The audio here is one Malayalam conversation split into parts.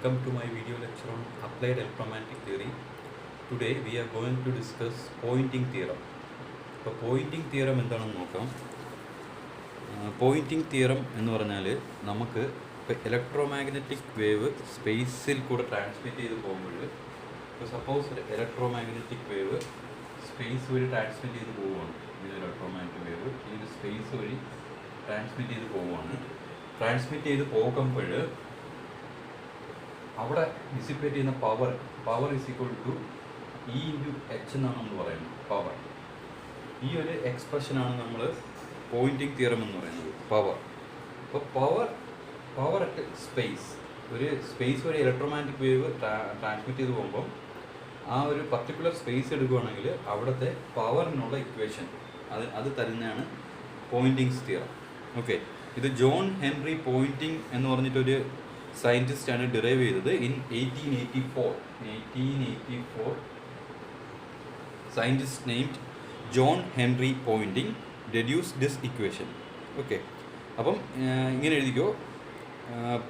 Welcome to my video lecture on applied electromagnetic theory. Today we are going to discuss pointing theorem. അപ്പോൾ പോയിൻറ്റിംഗ് തിയറം എന്താണെന്ന് നോക്കാം. പോയിൻറ്റിംഗ് തിയറം എന്ന് പറഞ്ഞാൽ നമുക്ക് ഇപ്പോൾ ഇലക്ട്രോമാഗ്നറ്റിക് വേവ് സ്പേസിൽ കൂടെ ട്രാൻസ്മിറ്റ് ചെയ്ത് പോകുമ്പോൾ, ഇപ്പോൾ സപ്പോസ് ഒരു ഇലക്ട്രോമാഗ്നറ്റിക് വേവ് സ്പേസ് വഴി ട്രാൻസ്മിറ്റ് ചെയ്ത് പോവുകയാണ്. ഇത് ഇലക്ട്രോമാഗ്നറ്റിക് വേവ് ഈ സ്പേസ് വഴി ട്രാൻസ്മിറ്റ് ചെയ്ത് പോവുകയാണ്. ട്രാൻസ്മിറ്റ് ചെയ്ത് പോകുമ്പോൾ അവിടെ ഡിസിപ്പേറ്റ് ചെയ്യുന്ന power is equal to E into H എന്നാണ് നമ്മൾ പറയുന്നത്. പവർ, ഈ ഒരു എക്സ്പ്രഷനാണ് നമ്മൾ പോയിൻറ്റിംഗ് തിയറം എന്ന് പറയുന്നത്. അപ്പോൾ പവർ അറ്റ് സ്പേസ്, ഒരു സ്പേസ് വഴി ഇലക്ട്രോമാഗ്നറ്റിക് വേവ് ട്രാൻസ്മിറ്റ് ചെയ്ത് പോകുമ്പോൾ ആ ഒരു പർട്ടിക്കുലർ സ്പേസ് എടുക്കുകയാണെങ്കിൽ അവിടുത്തെ പവറിനുള്ള ഇക്വേഷൻ അത് തരുന്നതാണ് പോയിൻറ്റിംഗ് തിയറം. ഓക്കെ, ഇത് ജോൺ ഹെൻറി പോയിൻറ്റിംഗ് എന്ന് പറഞ്ഞിട്ടൊരു സയൻറ്റിസ്റ്റാണ് ഡിറൈവ് ചെയ്തത് in 1884. Scientist named John Henry Poynting deduced this equation. Okay, അപ്പം ഇങ്ങനെ എഴുതിക്കോ.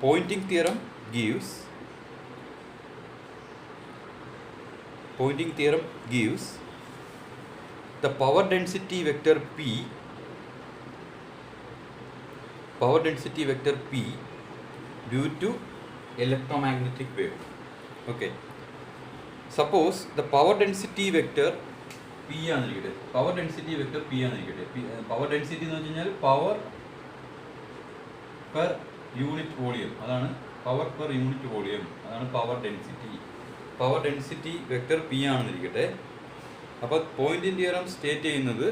Poynting theorem gives the power density vector P due to electromagnetic wave. Okay, suppose the power density vector P ആണെന്നിരിക്കട്ടെ. പവർ ഡെൻസിറ്റി വെക്ടർ P ആണെന്നിരിക്കട്ടെ. പവർ ഡെൻസിറ്റി എന്ന് വെച്ച് കഴിഞ്ഞാൽ പവർ പെർ യൂണിറ്റ് വോളിയം, അതാണ് പവർ പെർ യൂണിറ്റ് വോളിയം, അതാണ് പവർ ഡെൻസിറ്റി വെക്ടർ P ആണെന്നിരിക്കട്ടെ. അപ്പോൾ പോയിൻറ്റിംഗ് തിയറം സ്റ്റേറ്റ് ചെയ്യുന്നത്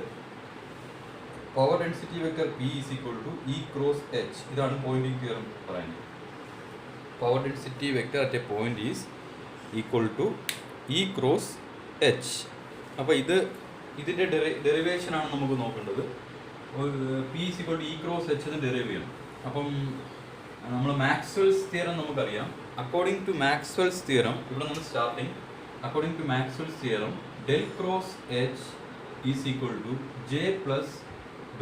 power density vector P is equal to E cross H. ഇതാണ് പോയിൻറ്റിംഗ് തിയറം പറയുന്നത്. Power density vector at a point is equal to E cross H. അപ്പോൾ ഇതിൻ്റെ ഡെറിവേഷനാണ് നമുക്ക് നോക്കേണ്ടത്. P is equal to E cross H എന്ന് ഡെറിവ് ചെയ്യണം. അപ്പം നമ്മൾ മാക്സ്വെൽസ് തിയറം നമുക്കറിയാം. അക്കോർഡിംഗ് ടു മാക്സ്വെൽസ് തിയറം, ഇവിടെ നമ്മൾ starting, according to Maxwell's theorem del cross H is equal to J plus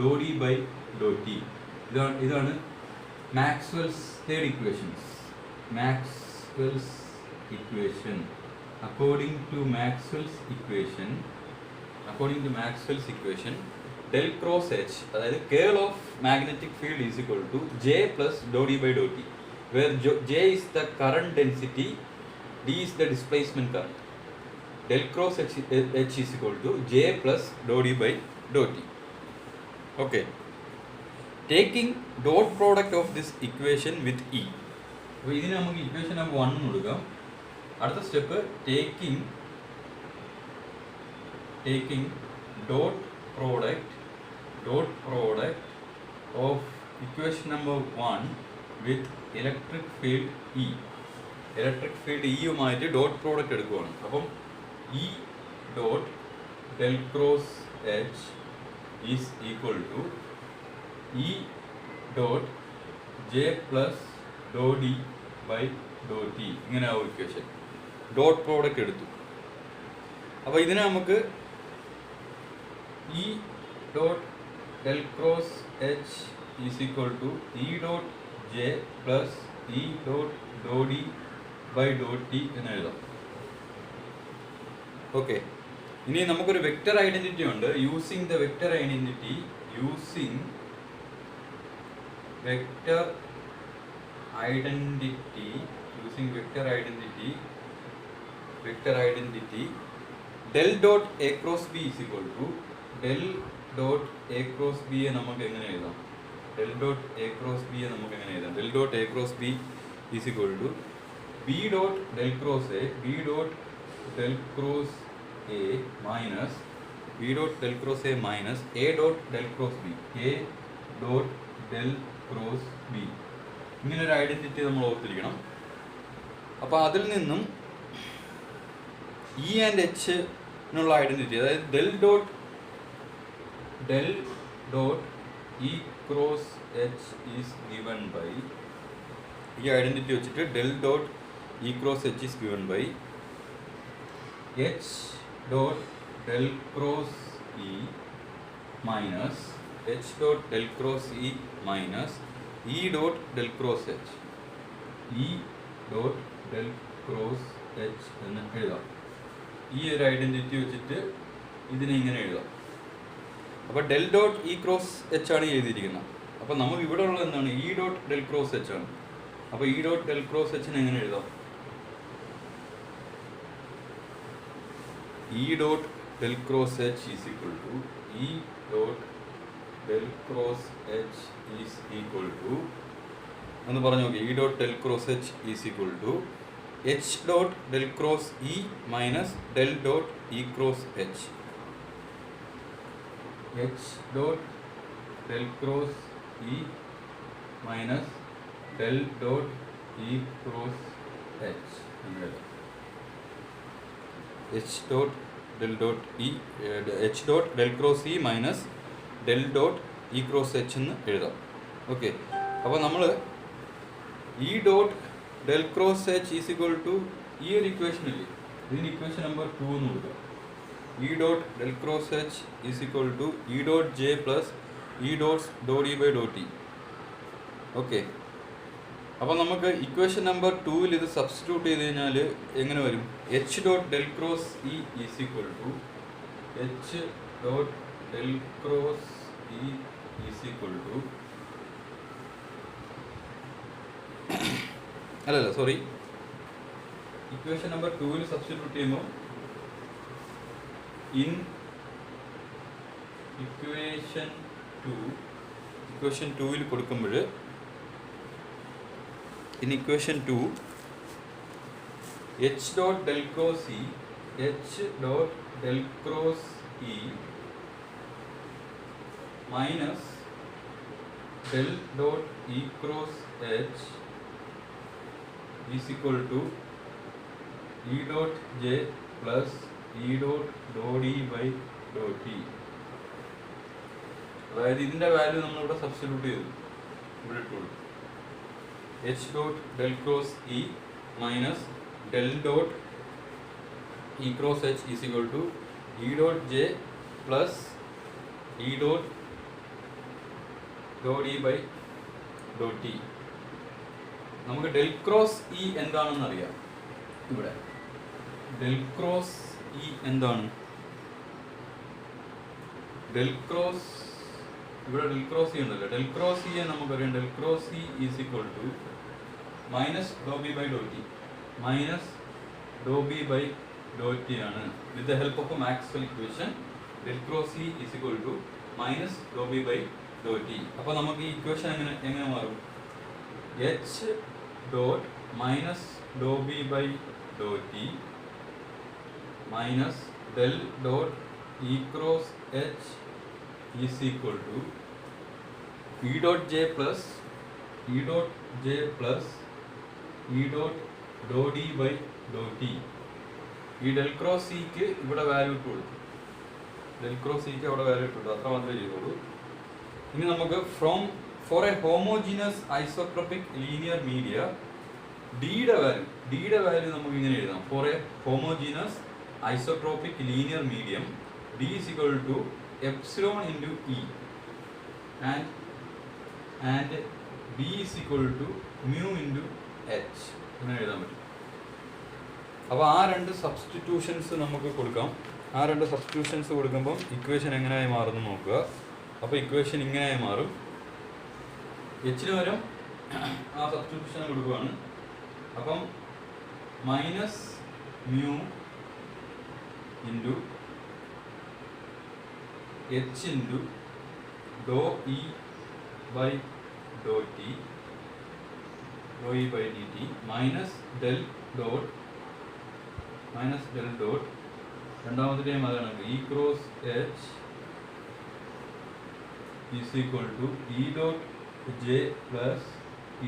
do D by Dr T. ഇതാണ് Maxwell's third equations. Maxwell's equation. According to Maxwell's equation, del cross H, അതായത് curl of magnetic field is equal to J plus dou D by dou T, where J is the current density, D is the displacement current. Del cross H is equal to J plus dou D by dou T. Okay, taking dot product of this equation with E. അപ്പോൾ ഇതിന് നമുക്ക് ഇക്വേഷൻ നമ്പർ 1 കൊടുക്കാം. അടുത്ത step taking dot product of equation number 1 with electric field E. Electric field ഇയുമായിട്ട് ഡോട്ട് പ്രോഡക്റ്റ് എടുക്കുകയാണ്. അപ്പം E dot del cross H is equal to E dot J plus do D by Dr T. ഇങ്ങനെ ആ ഇക്വേഷൻ ഡോട്ട് പ്രോഡക്റ്റ് എടുത്തു. അപ്പോൾ ഇതിനെ നമുക്ക് E dot del cross H is equal to E dot J plus E dot do D by Dr T എന്ന് എഴുതാം. ഓക്കെ, ഇനി നമുക്കൊരു വെക്റ്റർ ഐഡൻറ്റിറ്റി ഉണ്ട്. Using vector identity del dot a cross b is equal to del dot a cross b നമുക്ക് എങ്ങനെ എഴുതാം? del dot a cross b is equal to b dot del cross a minus a dot del cross b. ഇങ്ങനൊരു ഐഡൻറ്റിറ്റി നമ്മൾ ഓർത്തിരിക്കണം. അപ്പോൾ അതിൽ നിന്നും ഇ ആൻഡ് എച്ച് എന്നുള്ള ഐഡൻറ്റിറ്റി, അതായത് del dot E cross H is given by, ഈ ഐഡൻറ്റിറ്റി വെച്ചിട്ട് del dot E cross H is given by H dot del cross E minus H dot del cross E minus E dot del cross H. E dot del cross H എന്ന് എഴുതാം. ഈ ഒരു ഐഡൻറ്റിറ്റി വെച്ചിട്ട് ഇതിനെ ഇങ്ങനെ എഴുതാം. അപ്പോൾ del dot E cross H ആണ് എഴുതിയിരിക്കുന്നത്. അപ്പോൾ നമുക്ക് ഇവിടെ ഉള്ളത് എന്താണ്? E dot del cross H ആണ്. അപ്പോൾ ഇ ഡോട്ട് ഡെൽ ക്രോസ് എച്ചിനെ എങ്ങനെ എഴുതാം? E dot del cross H is equal to E dot del cross H is equal to എന്ന് പറഞ്ഞു നോക്കി. E dot del cross H is equal to H dot del cross E minus del dot E cross H. H dot del cross E minus del dot E cross H എന്ന് എഴുതാം. H dot del dot E H dot del cross E minus del dot E cross H എന്ന് എഴുതാം. ഓക്കെ, അപ്പോൾ നമ്മൾ E dot del cross H is equal to ഈ ഒരു ഇക്വേഷൻ ഇല്ലേ, ഇതിന് ഇക്വേഷൻ നമ്പർ 2 എന്ന് കൊടുക്കുക. E dot del cross H is equal to E dot J plus E dot dot E by dot E. Okay, അപ്പോൾ നമുക്ക് ഇക്വേഷൻ നമ്പർ 2-ൽ ഇത് സബ്സ്റ്റിറ്റ്യൂട്ട് ചെയ്ത് കഴിഞ്ഞാൽ എങ്ങനെ വരും? H dot del cross E is equal to H dot del cross E is equal to അല്ലല്ല സോറി, ഇക്വേഷൻ നമ്പർ 2-ൽ സബ്സ്റ്റിറ്റ്യൂട്ട് ചെയ്യുമ്പോൾ ഇൻ ഇക്വേഷൻ 2-ൽ കൊടുക്കുമ്പോൾ in equation 2 h dot del cross e h dot del cross e minus del dot e cross h is equal to e dot j plus e dot dot e by dot e. അതായത് ഇതിൻ്റെ വാല്യൂ നമ്മളിവിടെ സബ്സ്റ്റിറ്റ്യൂട്ട് ചെയ്തു, ഇവിടെ ഇട്ടുള്ളൂ. h dot del cross e minus del dot e cross h is equal to e dot j plus e dot dot e by dot t. നമുക്ക് ഡെൽ ക്രോസ് ഇ എന്താണെന്ന് അറിയാം. ഇവിടെ ഡെൽ ക്രോസ് ഇ എന്താണ്? ഡെൽ ക്രോസ് ഇവിടെ ഡെൽ ക്രോസ് ഇ ഉണ്ടല്ലോ. ഡെൽ ക്രോസ് ഇ നമുക്കറിയാം. Del cross E is equal to minus do B by Dr T, minus do B by Dr T ആണ്. With the help of Maxwell equation del cross E is equal to minus do B by Dr T. അപ്പോൾ നമുക്ക് ഈ ഇക്വേഷൻ എങ്ങനെ മാറും? H dot minus do B by Dr T minus del dot E cross H is equal to E dot J plus E dot J plus E dot do D by Dr T. ഈ ഡെൽ ക്രോസ് സിക്ക് ഇവിടെ വാല്യൂ ഇട്ട് കൊടുത്തു, ഡെൽ ക്രോസ് സിക്ക് അവിടെ വാല്യൂ ഇട്ട് കൊടുത്തു, അത്ര മാത്രമേ ചെയ്തോളൂ. ഇനി നമുക്ക് for a homogeneous isotropic linear media ഡിയുടെ വാല്യൂ നമുക്ക് ഇങ്ങനെ എഴുതാം. For a homogeneous isotropic linear medium D is equal to epsilon into E and B is equal to mu into H എന്ന് എഴുതാൻ പറ്റും. അപ്പോൾ ആ രണ്ട് സബ്സ്റ്റിറ്റ്യൂഷൻസ് നമുക്ക് കൊടുക്കാം. ആ രണ്ട് സബ്സ്റ്റിറ്റ്യൂഷൻസ് കൊടുക്കുമ്പം ഇക്വേഷൻ എങ്ങനെയായി മാറുന്നു നോക്കുക. അപ്പോൾ ഇക്വേഷൻ ഇങ്ങനെയായി മാറും. എച്ചിന് പകരം ആ സബ്സ്റ്റിറ്റ്യൂഷൻ കൊടുക്കുകയാണ്. അപ്പം minus mu into H into Dr E by Dr T do E by D T minus del dot രണ്ടാമത്തെ ടൈം അതാണ് E cross H is equal to E dot J plus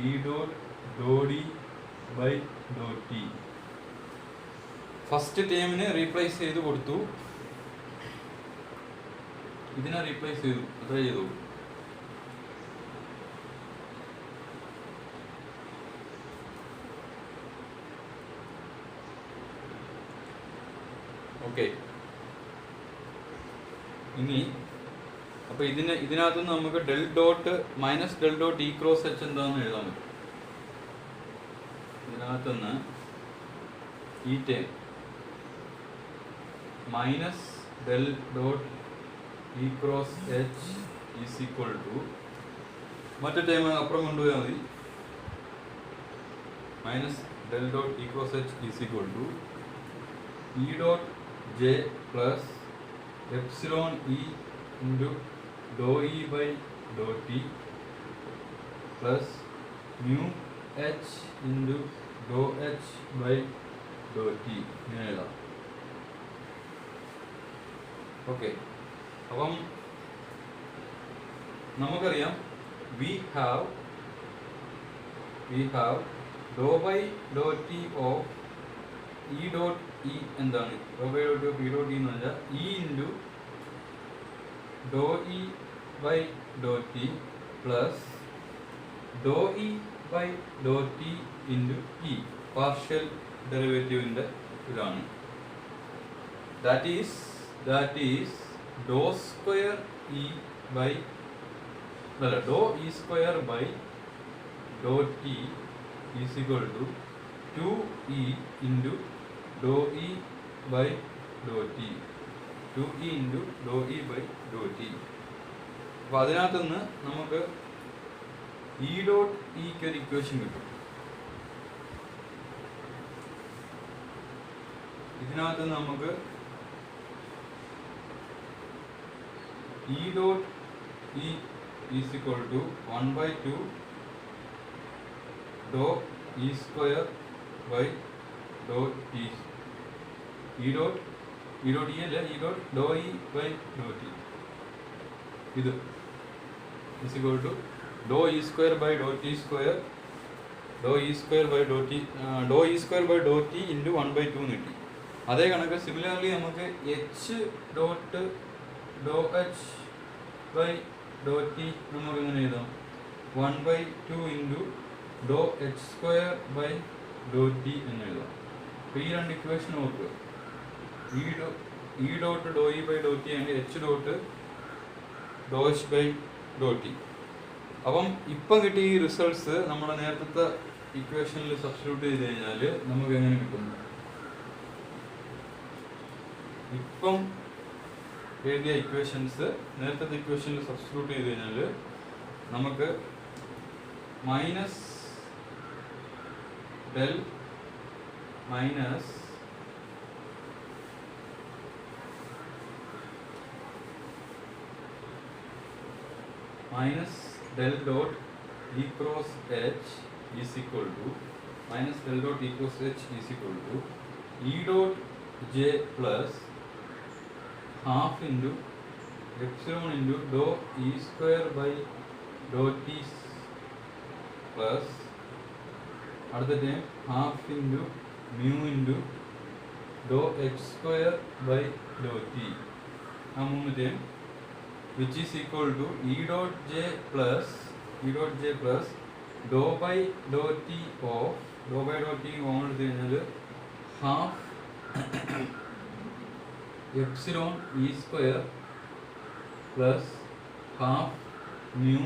E dot do D by Dr T. First ടൈമിന് റീപ്ലേസ് ചെയ്ത് കൊടുത്തു, ഇതിനെ റീപ്ലേസ് ചെയ്തു, അത്ര ചെയ്തു. ഓക്കെ, ഇനി അപ്പോൾ ഇതിനകത്തുനിന്ന് നമുക്ക് del dot minus del dot E cross H എന്താണെന്ന് എഴുതാൻ പറ്റും. ഇതിനകത്തുനിന്ന് ഈ term minus del dot E cross H is equal to മറ്റേ ടൈം അപ്പുറം കൊണ്ടുപോയാൽ മതി. Minus del dot E cross H is equal to E dot J plus epsilon E into Dr E by Dr T plus mu H into Dr H by Dr T ഇങ്ങനെ എഴുതാം. ഓക്കെ, അപ്പം നമുക്കറിയാം we have Dr by Dr T of E dot e എന്താണ് dou by Dr T of E dot e എന്ന് പറഞ്ഞാൽ e into Dr E by Dr T plus dou E by Dr t into e partial ഡെറിവേറ്റീവിൻ്റെ ഇതാണ്. That is dou square e by dou e square by Dr t is equal to 2e into Dr E by Dr t 2e into Dr E by Dr T. അപ്പോൾ അതിനകത്ത് നിന്ന് നമുക്ക് ഇ ഡോട്ട് ഇക്ക് ഒരു ഇക്വേഷൻ കിട്ടും. ഇതിനകത്ത് നിന്ന് നമുക്ക് E dot E is equal to 1 by 2 dou e square by dou t. E dot e അല്ല e dot dou e by dou t ഇത് is equal to dou e square by dou t square dou e square by dou t dou e square by dou t into 1 by 2 കിട്ടി. അതേ കണക്ക് സിമിലർലി നമുക്ക് h dot dou h by dou t നമുക്ക് എങ്ങനെ എഴുതാം 1 by 2 into Dr h square by Dr T എന്ന് എഴുതാം. അപ്പോൾ ഈ രണ്ട് ഇക്വേഷൻ നോക്കുക. E dot dou E by Dr t ആണെങ്കിൽ h dot dou H by Dr t. അപ്പം ഇപ്പം കിട്ടിയ ഈ റിസൾട്ട്സ് നമ്മുടെ നേരത്തെ ഇക്വേഷനിൽ സബ്സ്റ്റിറ്റ്യൂട്ട് ചെയ്ത് കഴിഞ്ഞാൽ നമുക്ക് എങ്ങനെ കിട്ടും? ഇപ്പം എഴുതിയ ഇക്വേഷൻസ് നേരത്തെ ഇക്വേഷനിൽ സബ്സ്റ്റിറ്റ്യൂട്ട് ചെയ്ത് കഴിഞ്ഞാൽ നമുക്ക് minus del minus del dot E cross H is equal to minus del dot E cross H is equal to E dot J plus half into epsilon into dou e square by dou t plus അടുത്ത time half into mu into dou h square by dou t ആ മൂന്ന് time which is equal to e dot j plus dou by dou t of dou by dou t common എടുത്തു കഴിഞ്ഞാൽ half epsilon e square plus half mu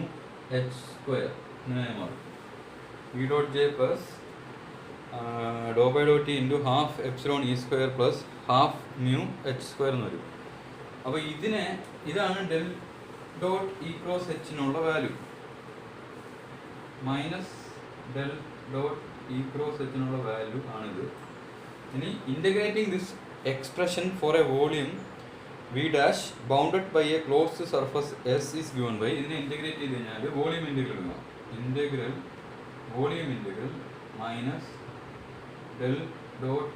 h square ഇങ്ങനെ മാറും. e dot j plus dou by dou t into half epsilon e square plus half mu h square എന്ന് വരും. അപ്പോൾ ഇതാണ് ഡെൽ ഡോട്ട് ഇ ക്രോസ് എച്ചിനുള്ള value. Minus del dot E cross എച്ചിനുള്ള വാല്യൂ ആണിത്. ഇനി integrating this expression for a volume v dash bounded by a closed surface s is given by ഇതിനെ ഇൻ്റഗ്രേറ്റ് ചെയ്ത് കഴിഞ്ഞാൽ volume integral volume integral minus del dot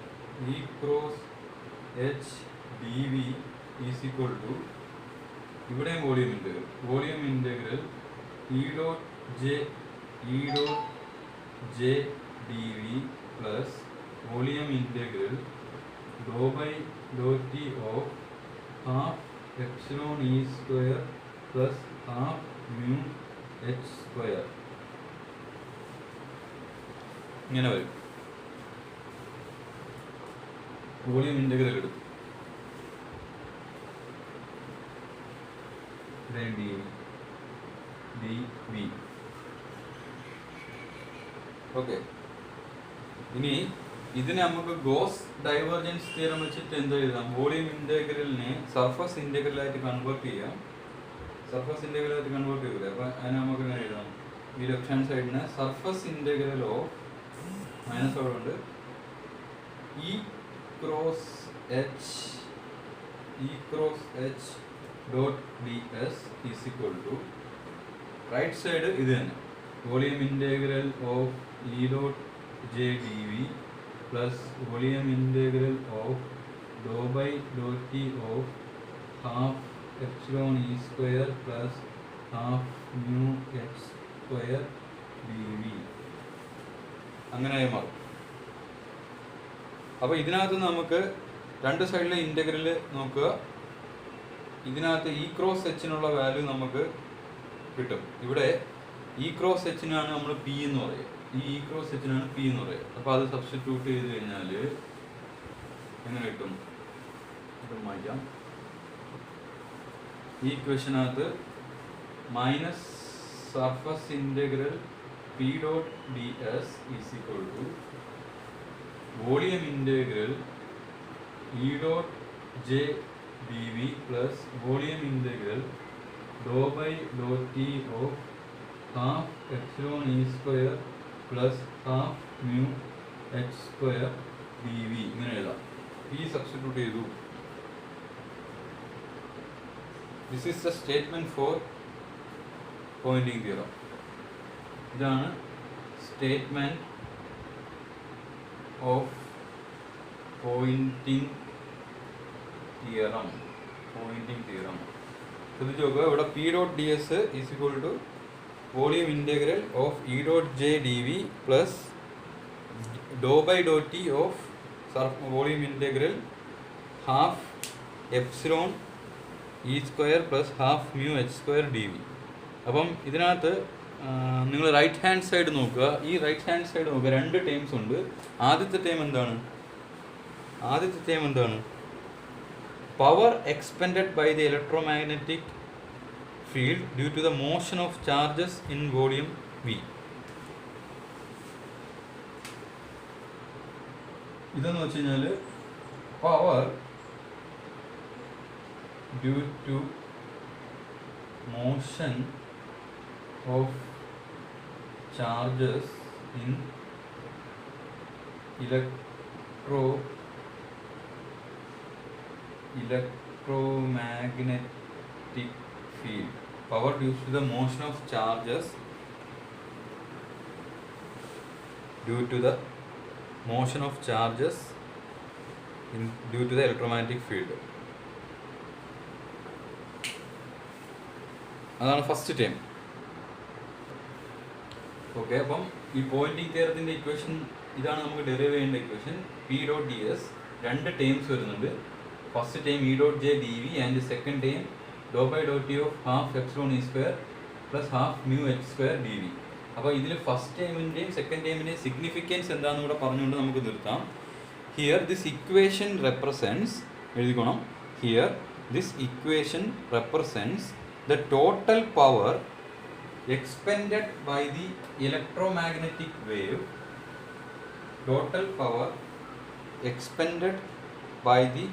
E cross h d v is equal to ഇവിടെയും volume integral e dot J D V plus volume integral dou by dou t of half epsilon e square plus half mu h square ഇങ്ങനെ വരും. വോളിയം ഇൻ്റഗ്രൽ എടുത്തു ഡി വി. ഓക്കെ, ഇനി ഇതിനെ നമുക്ക് ഗോസ് ഡൈവേർജൻസ് തിയറം വെച്ചിട്ട് എന്ത് എഴുതാം? വോളിയം ഇൻ്റഗ്രലിനെ സർഫസ് ഇൻ്റഗ്രലായിട്ട് കൺവേർട്ട് ചെയ്യാം. സർഫസ് ഇൻ്റഗ്രലായിട്ട് കൺവേർട്ട് ചെയ്യൂലേ? അപ്പോൾ അതിനെ നമുക്ക് എങ്ങനെ എഴുതാം? ഈ ലെഫ്റ്റ് ഹാൻഡ് സൈഡിനെ സർഫസ് ഇൻ്റഗ്രൽ ഓഫ് മൈനസ് അവിടെ ഉണ്ട് e cross h dot d s is equal to right side ഇത് തന്നെ volume integral of E dot J D V plus volume integral of Dr by Dr T of half epsilon E square plus half mu X square D V അങ്ങനെ മാറും. അപ്പോൾ ഇതിനകത്ത് നമുക്ക് രണ്ട് സൈഡിലെ ഇൻ്റഗ്രൽ നോക്കുക. ഇതിനകത്ത് ഇ ക്രോസ് എച്ചിനുള്ള വാല്യൂ നമുക്ക് കിട്ടും. ഇവിടെ ഇ ക്രോസ് എച്ചിനാണ് നമ്മൾ പി എന്ന് പറയുക. ഈ ഇ ക്രോസ് എച്ചിനാണ് പി എന്ന് പറയുക. അപ്പോൾ അത് സബ്സ്റ്റിറ്റ്യൂട്ട് ചെയ്ത് കഴിഞ്ഞാൽ എങ്ങനെ കിട്ടും? ഇത് മാറ്റാം. ഈ ഇക്വേഷനകത്ത് minus surface integral p dot d s is equal to volume integral e dot J D V plus volume integral dou by Dr T of half epsilon E square plus half mu H square D v ഇങ്ങനെ എഴുതാം. പി സബ്സ്റ്റിറ്റ്യൂട്ട് ചെയ്തു. This is the statement for Poynting theorem. ഇതാണ് സ്റ്റേറ്റ്മെൻറ്റ് ഓഫ് പോയിൻറ്റിംഗ് തിയറം. ശ്രദ്ധിച്ച് നോക്കുക. ഇവിടെ p dot d s is equal to volume integral of E dot J D V plus do by Dr T of volume integral half epsilon E square plus half mu H square D V. അപ്പം ഇതിനകത്ത് നിങ്ങൾ റൈറ്റ് ഹാൻഡ് സൈഡ് നോക്കുക. ഈ റൈറ്റ് ഹാൻഡ് സൈഡ് നോക്കുക, രണ്ട് ടേംസ് ഉണ്ട്. ആദ്യത്തെ ടേം എന്താണ്? Power expended by the electromagnetic field due to the motion of charges in volume V. ഇതെന്ന് വെച്ച് കഴിഞ്ഞാൽ power due to motion of charges in electromagnetic field. Power due to the motion of charges due to the electromagnetic field. അതാണ് ഫസ്റ്റ് ടൈം. ഓക്കെ, അപ്പം ഈ പോയിൻറ്റിംഗ് തിയറത്തിൻ്റെ ഇക്വേഷൻ ഇതാണ് നമുക്ക് ഡെറിവ് ചെയ്യേണ്ട equation. P dot d s രണ്ട് ടേംസ് വരുന്നുണ്ട്. First term e dot J D v and second term dou by Dr T of half epsilon E square plus half mu H square D v. അപ്പോൾ ഇതിൽ ഫസ്റ്റ് ടൈമിൻ്റെയും സെക്കൻഡ് ടൈമിൻ്റെയും സിഗ്നിഫിക്കൻസ് എന്താണെന്ന് കൂടെ പറഞ്ഞുകൊണ്ട് നമുക്ക് നിർത്താം. ഹിയർ ദിസ് ഇക്വേഷൻ റെപ്രസെൻറ്റ്സ്, എഴുതിക്കോണം, here this equation represents the total power expended by the electromagnetic wave, total power expended by the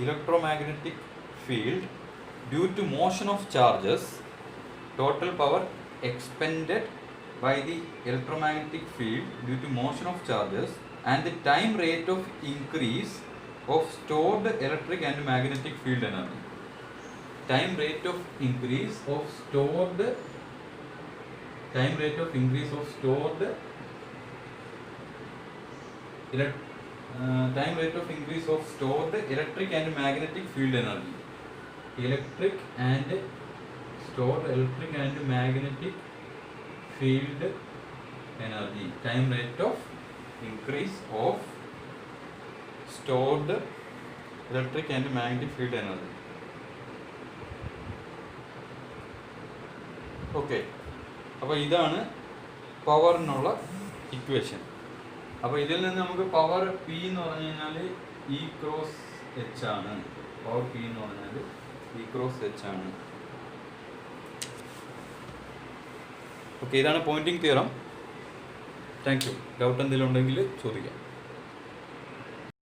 electromagnetic field due to motion of charges, total power expended by the electromagnetic field due to motion of charges and the time rate of increase of stored electric and magnetic field energy. Time rate of increase of stored electric and magnetic field energy. Electric and stored electric and magnetic field energy. Time rate of increase of stored electric and magnetic field energy. Okay. അപ്പോൾ ഇതാണ് പവറിനുള്ള ഇക്വേഷൻ. അപ്പോൾ ഇതിൽ നിന്ന് നമുക്ക് പവർ പി എന്ന് പറഞ്ഞു കഴിഞ്ഞാൽ ഇ ക്രോസ് എച്ച് ആണ്. പവർ പി എന്ന് പറഞ്ഞാൽ ഇ ക്രോസ് എച്ച് ആണ്. ഓക്കെ, ഇതാണ് Poynting theorem. Thank you. Doubt എന്തെങ്കിലും ഉണ്ടെങ്കിൽ ചോദിക്കാം.